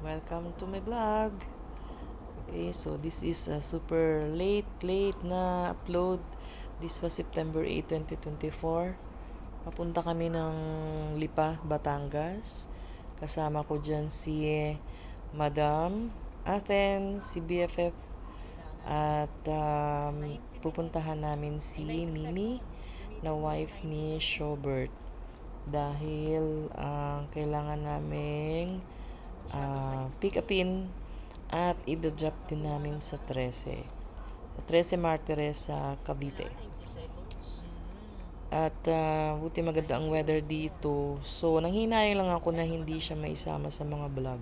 Welcome to my vlog. Okay, so this is a super late na upload. This was September 8, 2024. Papunta kami ng Lipa, Batangas. Kasama ko dyan si Madam Athens, si BFF, at pupuntahan namin si Mimi na wife ni Shobert dahil kailangan naming pick upin at i-drop din namin sa 13. Sa 13 Martires sa Cavite. At buti maganda ang weather dito. So, nanghinayang lang ako na hindi siya maisama sa mga vlog.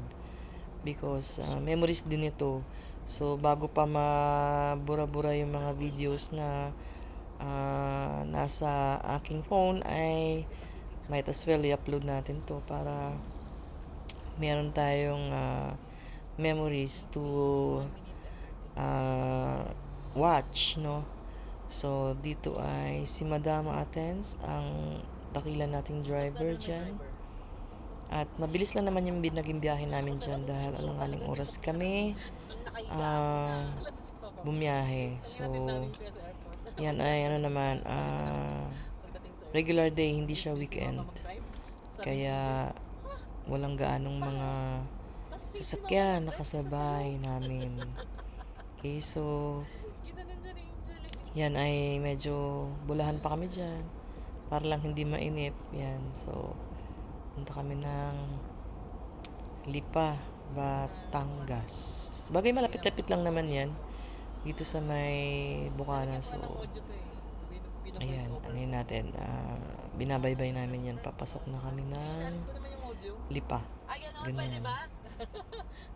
Because memories din ito. So, bago pa mabura-bura yung mga videos na nasa aking phone ay might as well i-upload natin to para meron tayong memories to watch, no? So, dito ay si Madam Athens, ang dakila nating driver dyan. At mabilis lang naman yung naging biyahe namin dyan dahil alanganing oras kami bumiyahe. So, yan ay ano naman, regular day, hindi siya weekend. Kaya, walang gaanong mga sasakyan nakasabay namin. Okay, so yan ay medyo bulahan pa kami dyan para lang hindi mainip. Yan, so punta kami ng Lipa, Batangas. Bagay malapit-lapit lang naman yan dito sa may Bukana. So ayan, ano yun natin, binabaybay namin yan. Papasok na kami ng Lipa. Ganyan.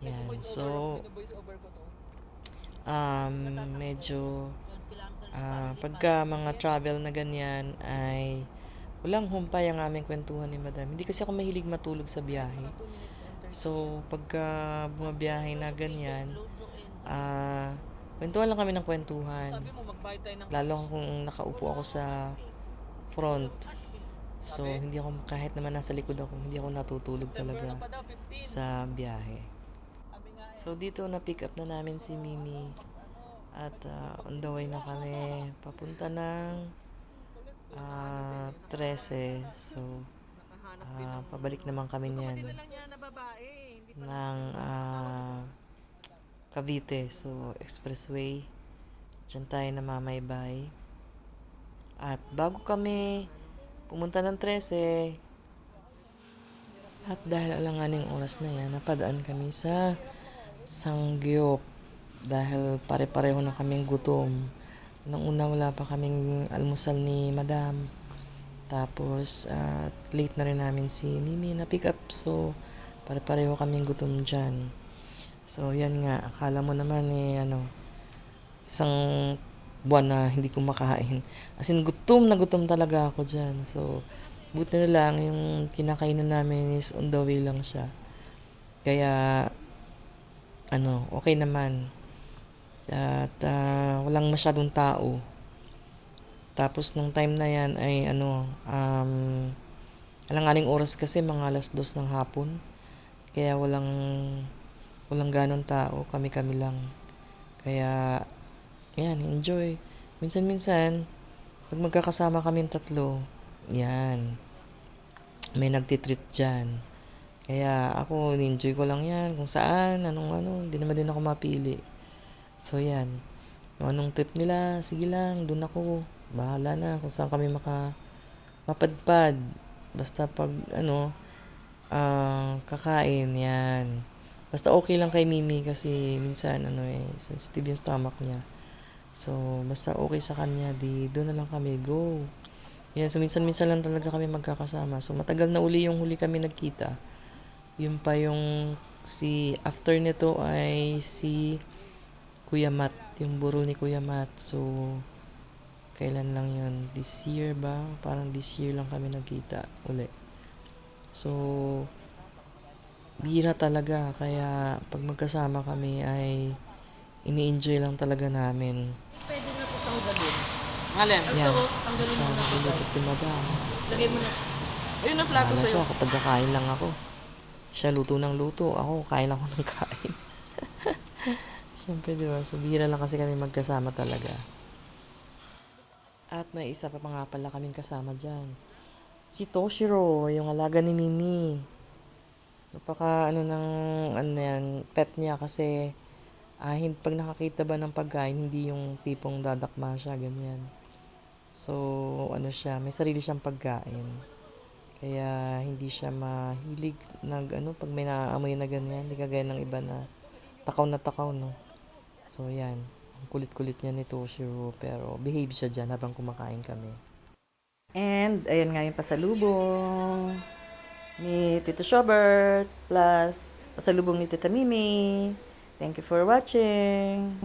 Yan, so medyo pagka mga travel na ganyan ay walang humpay ang aming kwentuhan ni Madam. Hindi kasi ako mahilig matulog sa biyahe. So, pagka bumabiyahe na ganyan, kwentuhan lang kami ng kwentuhan. Lalo kung nakaupo ako sa front. So, hindi ako, kahit naman nasa likod ako, hindi ako natutulog talaga sa biyahe. So, dito na-pick up na namin si Mimi. At on the way na kami papunta ng 13. So, pabalik naman kami niyan ng Cavite. So, expressway. Diyan tayo namamaybay. At bago kami pumunta ng 13, at dahil alanganing oras na yan, napadaan kami sa Sangyup. Dahil pare-pareho na kaming gutom. Nung una wala pa kaming almusal ni Madam. Tapos late na rin namin si Mimi na pick up. So pare-pareho kaming gutom dyan. So yan nga, akala mo naman isang buwan na hindi ko makain. As in gutom na gutom talaga ako dyan. So buti na lang yung kinakainan namin is on the way lang siya. Kaya okay naman. At walang masyadong tao. Tapos nung time na yan ay alanganing oras kasi mga 2:00 ng hapon. Kaya walang ganong tao, kami lang. Kaya yan, enjoy. Minsan pag magkakasama kaming tatlo, yan, may nagtitreat dyan. Kaya ako, enjoy ko lang yan. Kung saan, hindi naman din ako mapili. So yan, kung anong trip nila, sige lang, dun ako. Bahala na kung saan kami mapadpad. Basta pag kakain, yan. Basta okay lang kay Mimi kasi minsan sensitive yung stomach niya. So basta okay sa kanya, di doon na lang kami, go. Yan, so minsan lang talaga kami magkakasama. So matagal na uli yung huli kami nagkita. Yun pa yung after nito ay si Kuya Matt, yung burol ni Kuya Matt. So, kailan lang yun? This year ba? Parang this year lang kami nagkita uli. So, bihira talaga. Kaya, pag magkasama kami ay ini-enjoy lang talaga namin. Pwede na ito tanggalin. Alin? Yan. Ito, tanggalin mo na ito. Ito si Madam. Lagay mo na. Ayun ang plato sa'yo. Kapag kakain lang ako. Siya luto ng luto. Ako, kain lang ako ng kain. Siyempre, di ba? So, bihira lang kasi kami magkasama talaga. At may isa pa nga pala kaming kasama dyan. Si Toshiro, yung alaga ni Mimi. Napaka ano yan, pet niya kasi pag nakakita ba ng pagkain, hindi yung tipong dadakma siya, ganyan. So, siya, may sarili siyang pagkain. Kaya hindi siya mahilig pag may naaamoy na ganyan, hindi kagaya ng iba na takaw, no. So, yan. Ang kulit-kulit niya ni Toshiro, pero behave siya dyan habang kumakain kami. And, ayan nga yung pasalubong ni Tito Shobert plus pasalubong ni Tita Mimi. Thank you for watching.